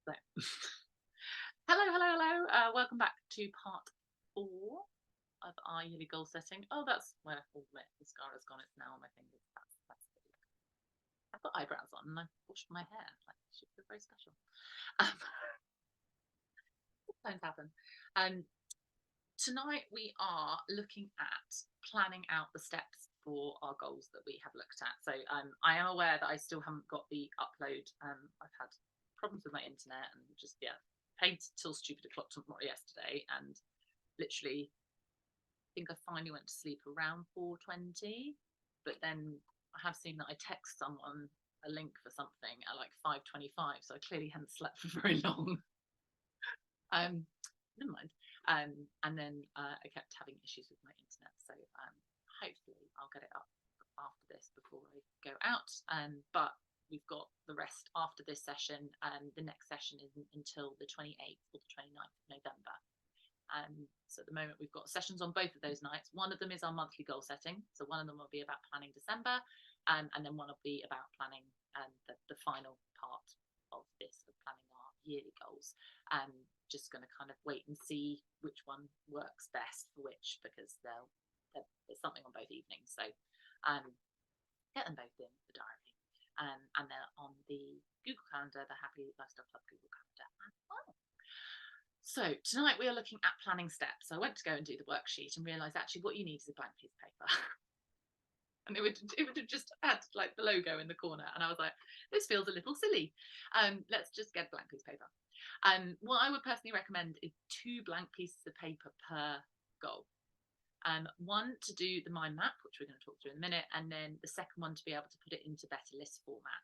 So, hello, hello, hello. Welcome back to part 4 of our yearly goal setting. Oh, that's where all the mascara's gone. It's now on my fingers. That's I've got eyebrows on and I've washed my hair. Like, it should feel very special. Um, Sometimes happen. Um, Tonight we are looking at planning out the steps for our goals that we have looked at. So I am aware that I still haven't got the upload. I've had problems with my internet and just paid till stupid o'clock yesterday, and literally I think I finally went to sleep around 4:20, but then I have seen that I text someone a link for something at like 5:25, so I clearly hadn't slept for very long. Um, Never mind. And then I kept having issues with my internet, so hopefully I'll get it up after this before I go out. But we've got the rest after this session. The next session isn't until the 28th or the 29th of November. So at the moment we've got sessions on both of those nights. One of them is our monthly goal setting, so one of them will be about planning December, and then one will be about planning the final part of this, of planning our yearly goals. Just going to kind of wait and see which one works best for which, because there's something on both evenings. So get them both in the diary, and they're on the Google Calendar, the Happy Lifestyle Club Google Calendar as well. So tonight we are looking at planning steps. So I went to go and do the worksheet and realised actually what you need is a blank piece of paper. And it would have just had like the logo in the corner, and I was like, this feels a little silly. Let's just get a blank piece of paper. What I would personally recommend is 2 blank pieces of paper per goal. One to do the mind map, which we're going to talk through in a minute, and then the second one to be able to put it into better list format.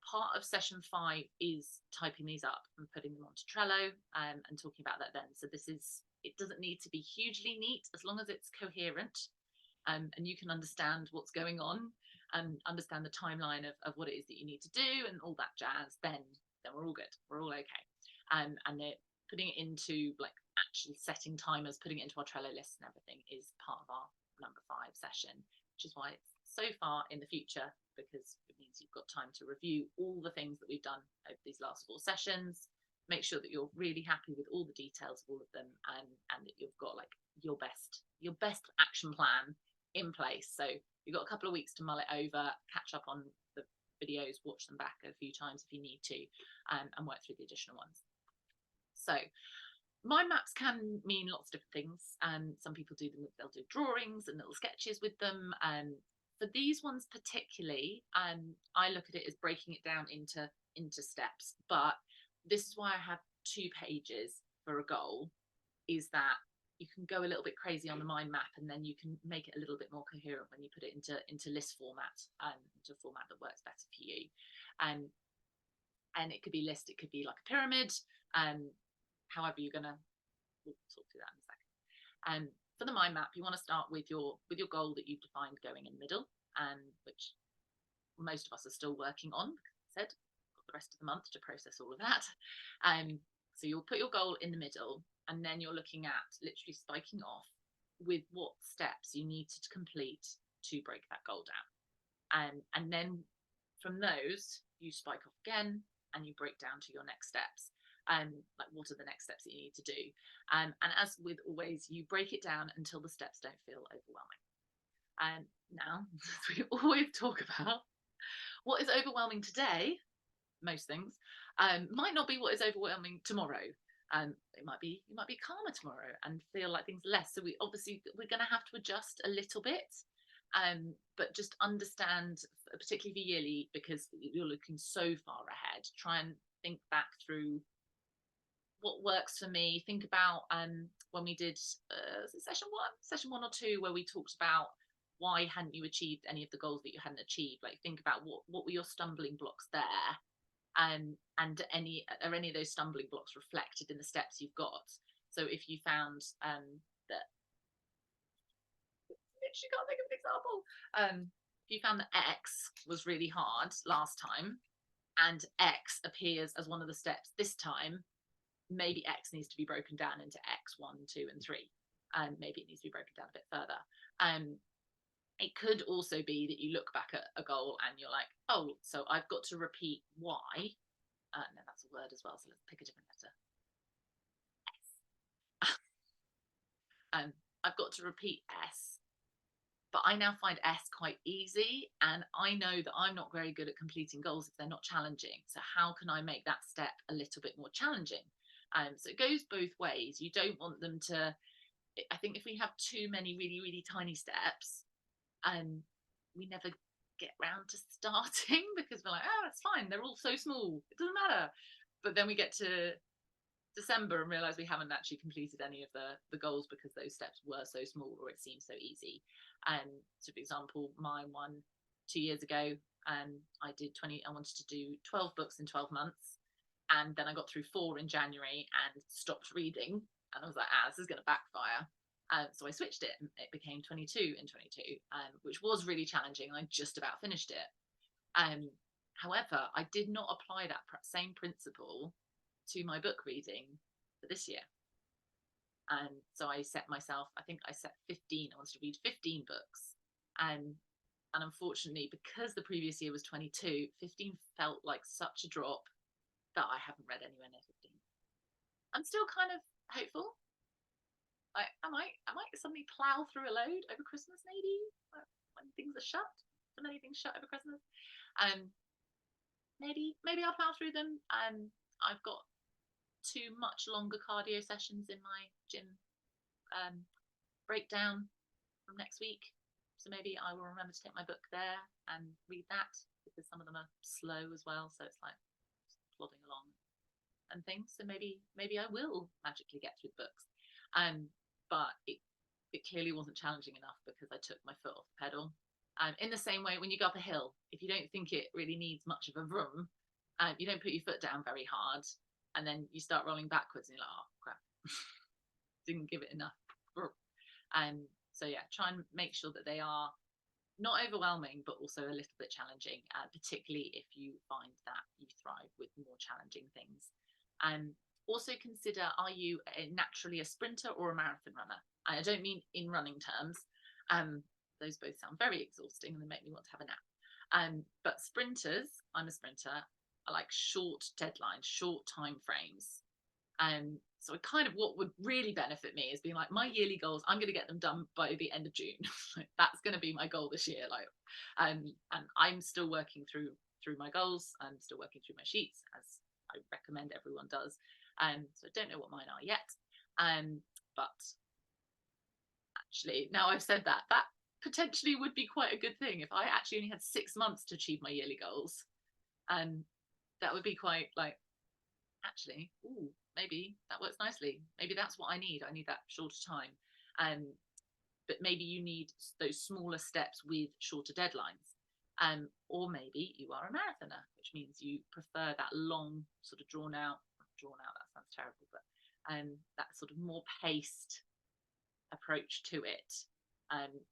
Part of session 5 is typing these up and putting them onto Trello, and talking about that then. So it doesn't need to be hugely neat as long as it's coherent, and you can understand what's going on and understand the timeline of what it is that you need to do and all that jazz. Then we're all good. We're all okay. And they're putting it into like actually setting timers, putting it into our Trello lists and everything is part of our number 5 session, which is why it's so far in the future, because it means you've got time to review all the things that we've done over these last 4 sessions, make sure that you're really happy with all the details of all of them, and that you've got like your best action plan in place. So you've got a couple of weeks to mull it over, catch up on the videos, watch them back a few times if you need to, and work through the additional ones. So mind maps can mean lots of different things. Some people they'll do drawings and little sketches with them. For these ones particularly, I look at it as breaking it down into steps. But this is why I have 2 pages for a goal, is that you can go a little bit crazy on the mind map, and then you can make it a little bit more coherent when you put it into list format, into a format that works better for you. And it could be list, it could be like a pyramid, however you're gonna, we'll talk through that in a second. For the mind map, you want to start with your goal that you've defined going in the middle, which most of us are still working on, because I said got the rest of the month to process all of that. So you'll put your goal in the middle, and then you're looking at literally spiking off with what steps you need to complete to break that goal down. And then from those, you spike off again and you break down to your next steps. Like what are the next steps that you need to do? And as with always, you break it down until the steps don't feel overwhelming. And now, as we always talk about, what is overwhelming today, most things, might not be what is overwhelming tomorrow. It might be, you might be calmer tomorrow and feel like things are less. So we're going to have to adjust a little bit. But just understand, particularly for yearly, because you're looking so far ahead, try and think back through what works for me. Think about when we did session one or two, where we talked about why hadn't you achieved any of the goals that you hadn't achieved. Like, think about what were your stumbling blocks there, and are any of those stumbling blocks reflected in the steps you've got. So if you found that, literally can't think of an example, if you found that X was really hard last time and X appears as one of the steps this time, maybe X needs to be broken down into X, 1, 2, and 3. And maybe it needs to be broken down a bit further. It could also be that you look back at a goal and you're like, oh, so I've got to repeat Y No, that's a word as well, so let's pick a different letter. S. I've got to repeat S, but I now find S quite easy, and I know that I'm not very good at completing goals if they're not challenging. So how can I make that step a little bit more challenging? So it goes both ways. You don't want them to, I think if we have too many really, really tiny steps, we never get round to starting because we're like, oh, it's fine. They're all so small. It doesn't matter. But then we get to December and realize we haven't actually completed any of the goals because those steps were so small or it seemed so easy. So for example, my one 2 years ago, I wanted to do 12 books in 12 months. And then I got through 4 in January and stopped reading. And I was like, this is going to backfire. So I switched it and it became 22 in 22, which was really challenging. I just about finished it. However, I did not apply that same principle to my book reading for this year. And so I set myself, I think I set 15, I wanted to read 15 books. And unfortunately, because the previous year was 22, 15 felt like such a drop that I haven't read anywhere near 15. I'm still kind of hopeful. Like, I might suddenly plow through a load over Christmas, maybe, when things are shut. So many things shut over Christmas. Maybe I'll plow through them. I've got 2 much longer cardio sessions in my gym breakdown from next week. So maybe I will remember to take my book there and read that, because some of them are slow as well. So it's like plodding along and things. So maybe I will magically get through the books. But it clearly wasn't challenging enough because I took my foot off the pedal. In the same way, when you go up a hill, if you don't think it really needs much of a vroom, you don't put your foot down very hard, and then you start rolling backwards and you're like, oh crap, didn't give it enough. So yeah, try and make sure that they are not overwhelming, but also a little bit challenging, particularly if you find that you thrive with more challenging things. Also consider, are you naturally a sprinter or a marathon runner? I don't mean in running terms. Those both sound very exhausting and they make me want to have a nap. But sprinters, I'm a sprinter, I like short deadlines, short time frames. So kind of what would really benefit me is being like, my yearly goals, I'm going to get them done by the end of June. That's going to be my goal this year. And I'm still working through my goals. I'm still working through my sheets, as I recommend everyone does. So I don't know what mine are yet. But actually, now I've said that potentially would be quite a good thing if I actually only had 6 months to achieve my yearly goals. That would be quite like, actually, maybe that works nicely. Maybe that's what I need. I need that shorter time. But maybe you need those smaller steps with shorter deadlines. Or maybe you are a marathoner, which means you prefer that long, sort of drawn out, that sounds terrible, but that sort of more paced approach to it.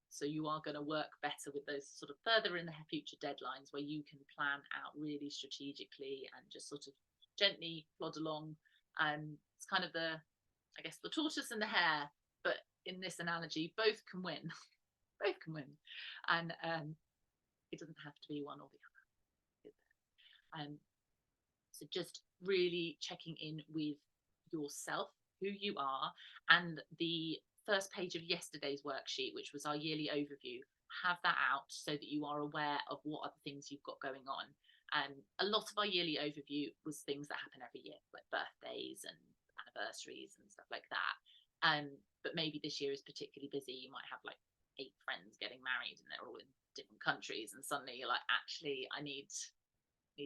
So you are going to work better with those sort of further in the future deadlines where you can plan out really strategically and just sort of gently plod along. It's kind of the tortoise and the hare, but in this analogy, both can win. Both can win. And it doesn't have to be one or the other. So just really checking in with yourself, who you are, and the first page of yesterday's worksheet, which was our yearly overview, have that out so that you are aware of what other things you've got going on. A lot of our yearly overview was things that happen every year, like birthdays and anniversaries and stuff like that. But maybe this year is particularly busy. You might have like 8 friends getting married and they're all in different countries, and suddenly you're like, actually, I need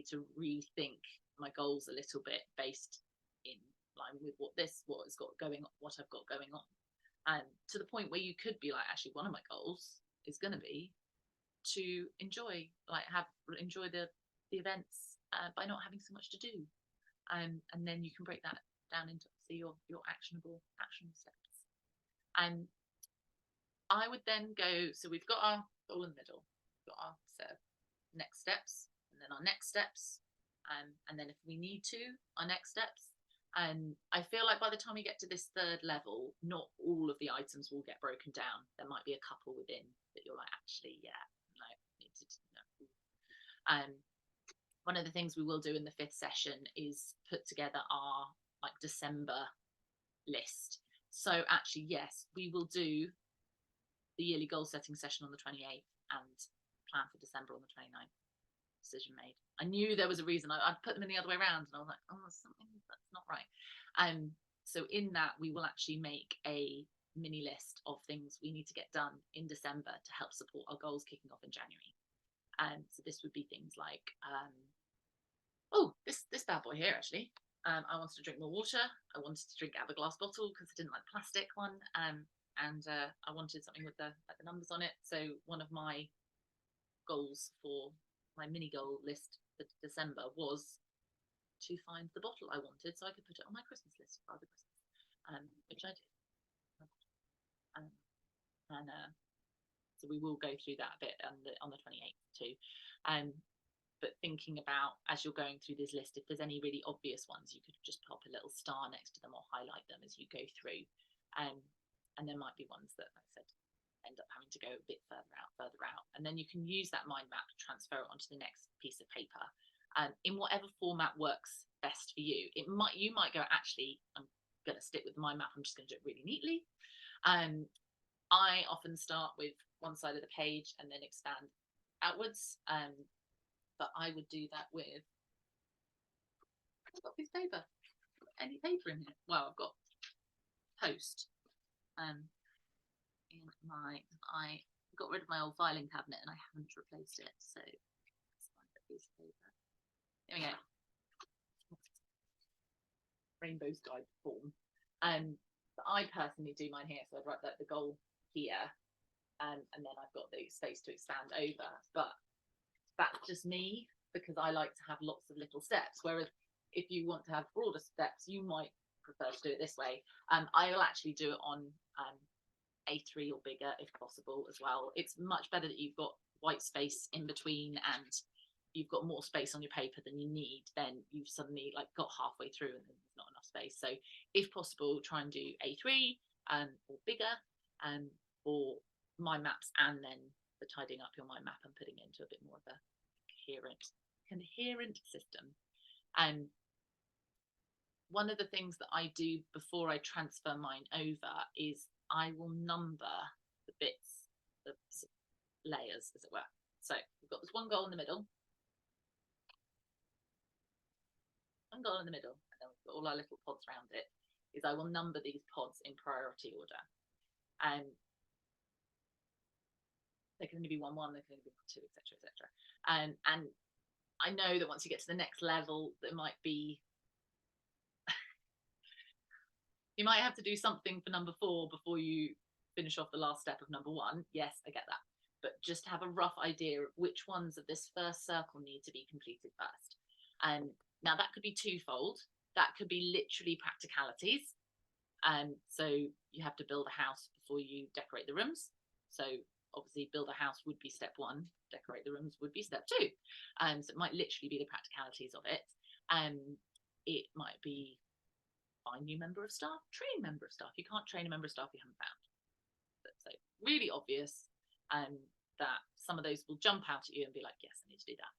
to rethink my goals a little bit based in line with what I've got going on. To the point where you could be like, actually, one of my goals is going to be to enjoy the events by not having so much to do. And then you can break that down into your actionable steps. I would then go, so we've got our goal in the middle, we've got our set of next steps, and then our next steps, and then if we need to, our next steps. I feel like by the time we get to this 3rd level, not all of the items will get broken down. There might be a couple within that you're like, actually, yeah, no, need to know. one of the things we will do in the 5th session is put together our like December list. So actually, yes, we will do the yearly goal setting session on the 28th and plan for December on the 29th. Decision made. I knew there was a reason. I'd put them in the other way around, and I was like, oh, something that's not right. So in that, we will actually make a mini list of things we need to get done in December to help support our goals kicking off in January. So this would be things like, this bad boy here actually. I wanted to drink more water. I wanted to drink out of a glass bottle because I didn't like the plastic one. And I wanted something with the numbers on it. So one of my goals for my mini goal list for December was to find the bottle I wanted so I could put it on my Christmas list for other Christmas, which I did. So we will go through that a bit on the 28th too. But thinking about, as you're going through this list, if there's any really obvious ones, you could just pop a little star next to them or highlight them as you go through. And there might be ones that, like I said, end up having to go a bit further out. And then you can use that mind map to transfer it onto the next piece of paper. In whatever format works best for you. You might go, actually, I'm going to stick with the mind map. I'm just going to do it really neatly. I often start with one side of the page and then expand outwards. But I would do that with, I've got this paper. Any paper in here? Well, I've got Post. I got rid of my old filing cabinet and I haven't replaced it, so let's find a piece of paper. There we go. Rainbow Sky form. But I personally do mine here, so I'd write the goal here, and then I've got the space to expand over. But that's just me, because I like to have lots of little steps, whereas if you want to have broader steps, you might prefer to do it this way. I'll actually do it on A3 or bigger if possible as well. It's much better that you've got white space in between and you've got more space on your paper than you need. Then you've suddenly like got halfway through and there's not enough space. So if possible, try and do A3 or bigger, or mind maps, and then the tidying up your mind map and putting it into a bit more of a coherent system. And one of the things that I do before I transfer mine over is I will number the bits, the layers, as it were. So we've got this one goal in the middle, and then we've got all our little pods around it. Is I will number these pods in priority order, and there can only be one, there can only be two, etc., etc. And I know that once you get to the next level, there might be you might have to do something for number 4 before you finish off the last step of number 1. Yes, I get that. But just have a rough idea of which ones of this first circle need to be completed first. And now that could be twofold. That could be literally practicalities. So you have to build a house before you decorate the rooms. So obviously build a house would be step 1, decorate the rooms would be step 2. So it might literally be the practicalities of it. It might be find new member of staff, train member of staff. You can't train a member of staff you haven't found. So really obvious that some of those will jump out at you and be like, yes, I need to do that.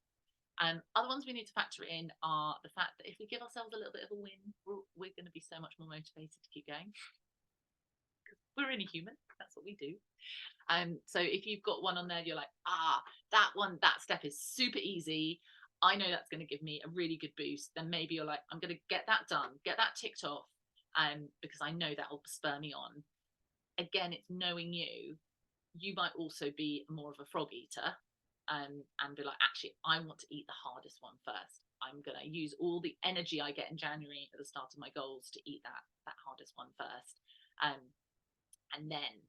Other ones we need to factor in are the fact that if we give ourselves a little bit of a win, we're going to be so much more motivated to keep going. Because we're only human, that's what we do. So if you've got one on there, you're like, that step is super easy. I know that's going to give me a really good boost. Then maybe you're like, I'm going to get that done, get that ticked off, because I know that will spur me on. Again, it's knowing you. You might also be more of a frog eater, and be like, actually, I want to eat the hardest one first. I'm going to use all the energy I get in January at the start of my goals to eat that hardest one first. And then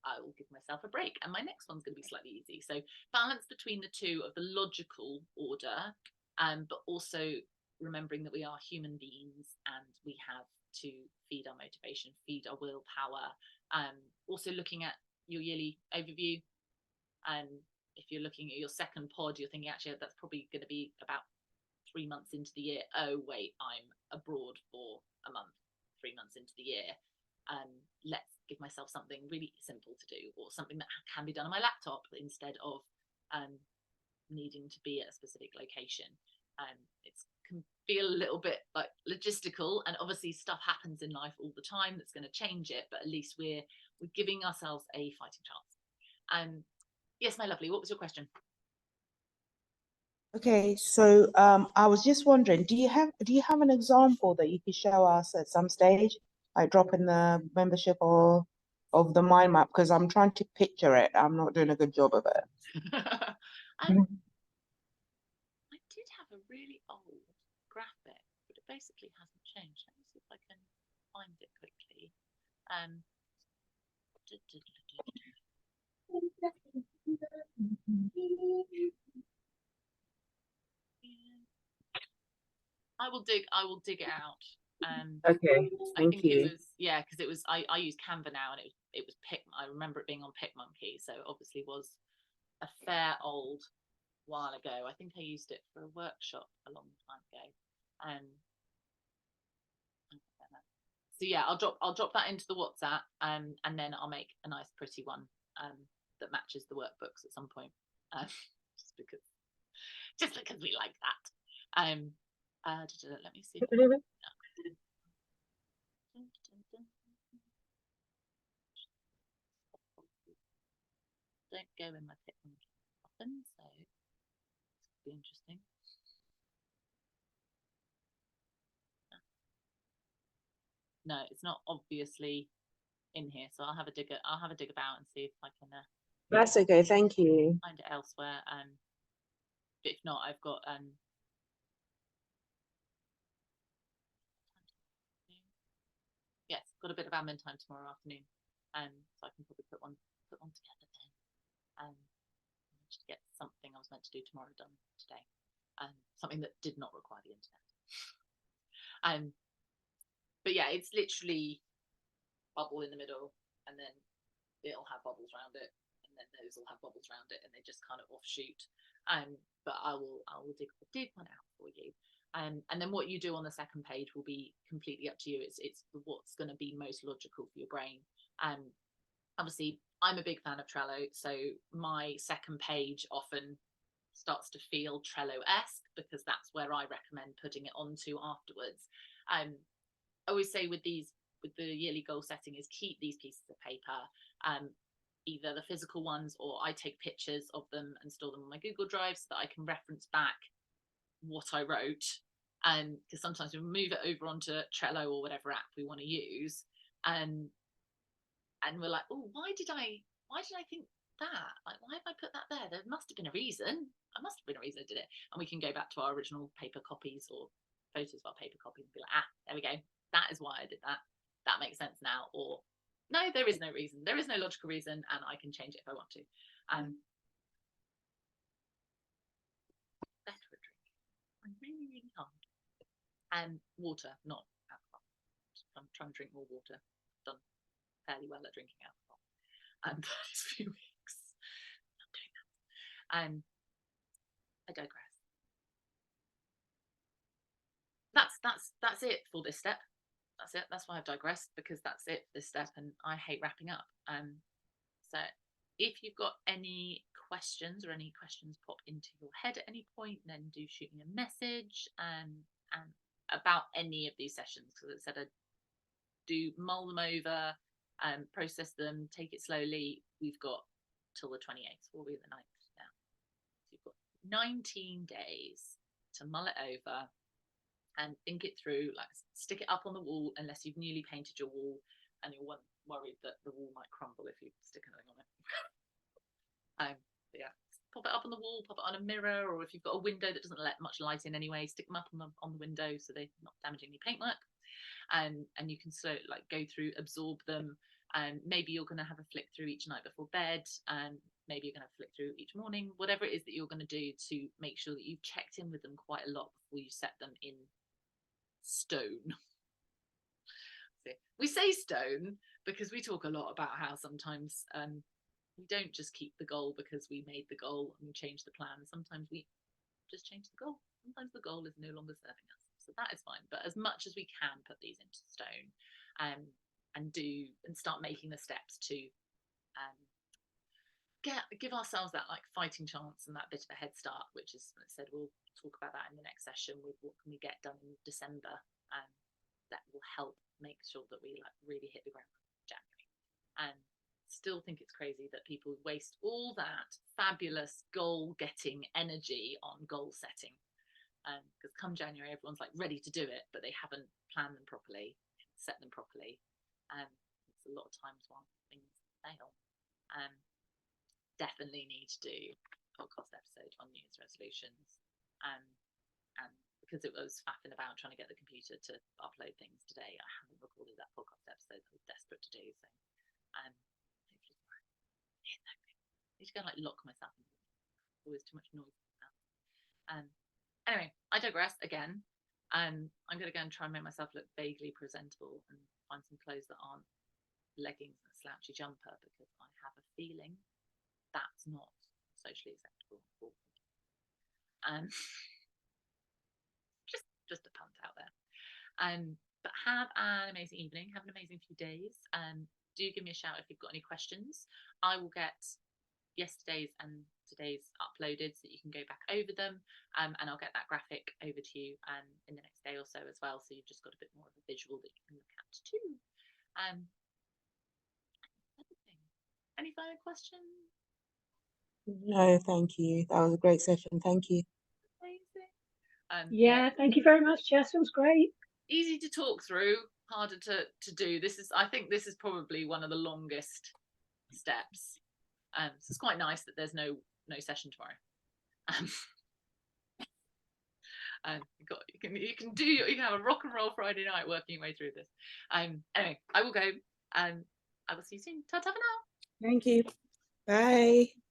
I will give myself a break, and my next one's going to be slightly easy. So balance between the two of the logical order, but also remembering that we are human beings and we have to feed our motivation, feed our willpower. Also looking at your yearly overview. If you're looking at your second pod, you're thinking, actually, that's probably going to be about 3 months into the year. Oh, wait, I'm abroad for a month, 3 months into the year. Let's give myself something really simple to do, or something that can be done on my laptop instead of needing to be at a specific location. It can feel a little bit like logistical, and obviously stuff happens in life all the time that's going to change it, but at least we're giving ourselves a fighting chance. Yes, my lovely, what was your question? Okay, so I was just wondering, do you have an example that you could show us at some stage, like drop in the membership or of the mind map? Because I'm trying to picture it. I'm not doing a good job of it. I did have a really old graphic, but it basically hasn't changed. Let me see if I can find it quickly. I will dig it out. Okay, thank you. It was, yeah, because it was, I use Canva now, and it was Pic. I remember it being on PicMonkey, so it obviously was a fair old while ago. I think I used it for a workshop a long time ago. So yeah, I'll drop that into the WhatsApp, and then I'll make a nice pretty one that matches the workbooks at some point, just because we like that. Let me see. Don't go in my PicMonkey often, so it's be interesting. No, it's not obviously in here, so I'll have a dig about and see if I can. That's okay, thank you. Find it elsewhere. But if not, I've got yes, got a bit of admin time tomorrow afternoon, so I can probably put one together then. To get something I was meant to do tomorrow done today, something that did not require the internet. But yeah, it's literally bubble in the middle, and then it'll have bubbles around it, and then those will have bubbles around it, and they just kind of offshoot. But I will dig one out for you. And then what you do on the second page will be completely up to you. It's what's going to be most logical for your brain. Obviously, I'm a big fan of Trello, so my second page often starts to feel Trello-esque, because that's where I recommend putting it onto afterwards. I always say with the yearly goal setting is keep these pieces of paper, either the physical ones, or I take pictures of them and store them on my Google Drive so that I can reference back what I wrote. Because sometimes we move it over onto Trello or whatever app we want to use, and we're like, oh, why did I think that? Like, why have I put that there? There must have been a reason. I must have been a reason I did it. And we can go back to our original paper copies or photos of our paper copies and be like, there we go. That is why I did that. That makes sense now. Or no, there is no reason. There is no logical reason, and I can change it if I want to. Better a drink. I'm really, really hard. And water, not alcohol. I'm trying to drink more water. I've done fairly well at drinking alcohol for these few weeks. I'm not doing that. I digress. That's it for this step. That's it. That's why I've digressed, because that's it for this step, and I hate wrapping up. So if you've got any questions, or any questions pop into your head at any point, then do shoot me a message, and about any of these sessions, because I said I do mull them over, process them, take it slowly. We've got till the 28th, we'll be the 9th now. So you've got 19 days to mull it over and think it through. Like, stick it up on the wall, unless you've newly painted your wall and you're worried that the wall might crumble if you stick anything on it. Yeah, pop it up on the wall, pop it on a mirror, or if you've got a window that doesn't let much light in anyway, stick them up on the window so they're not damaging your paintwork. And you can go through, absorb them, and maybe you're going to have a flick through each night before bed, and maybe you're going to flick through each morning, whatever it is that you're going to do to make sure that you've checked in with them quite a lot before you set them in stone. We say stone because we talk a lot about how sometimes we don't just keep the goal because we made the goal and we changed the plan. Sometimes we just change the goal. Sometimes the goal is no longer serving us, so that is fine. But as much as we can, put these into stone, and start making the steps to give ourselves that like fighting chance and that bit of a head start, which is, as I said, we'll talk about that in the next session with what can we get done in December, and that will help make sure that we like really hit the ground in January. And still think it's crazy that people waste all that fabulous goal getting energy on goal setting, because come January everyone's like ready to do it, but they haven't planned them properly, set them properly. It's a lot of times while things fail. Definitely need to do a podcast episode on New Year's resolutions, and because it was faffing about trying to get the computer to upload things today, I haven't recorded that podcast episode that I was desperate to do. So hopefully tomorrow. I need to go and like lock myself in. Always too much noise. Anyway, I digress again. I'm going to go and try and make myself look vaguely presentable and find some clothes that aren't leggings and a slouchy jumper, because I have a feeling that's not socially acceptable. Just a punt out there. But have an amazing evening. Have an amazing few days. Do give me a shout if you've got any questions. I will get yesterday's and today's uploaded so that you can go back over them, and I'll get that graphic over to you in the next day or so as well, so you've just got a bit more of a visual that you can look at too. Any final questions? No, thank you. That was a great session. Thank you. Amazing. Yeah, thank you very much, Jess. It was great. Easy to talk through, harder to do. I think this is probably one of the longest steps. So it's quite nice that there's no session tomorrow. You can have a rock and roll Friday night working your way through this. Anyway, I will go. I will see you soon. Ta-ta for now. Thank you. Bye.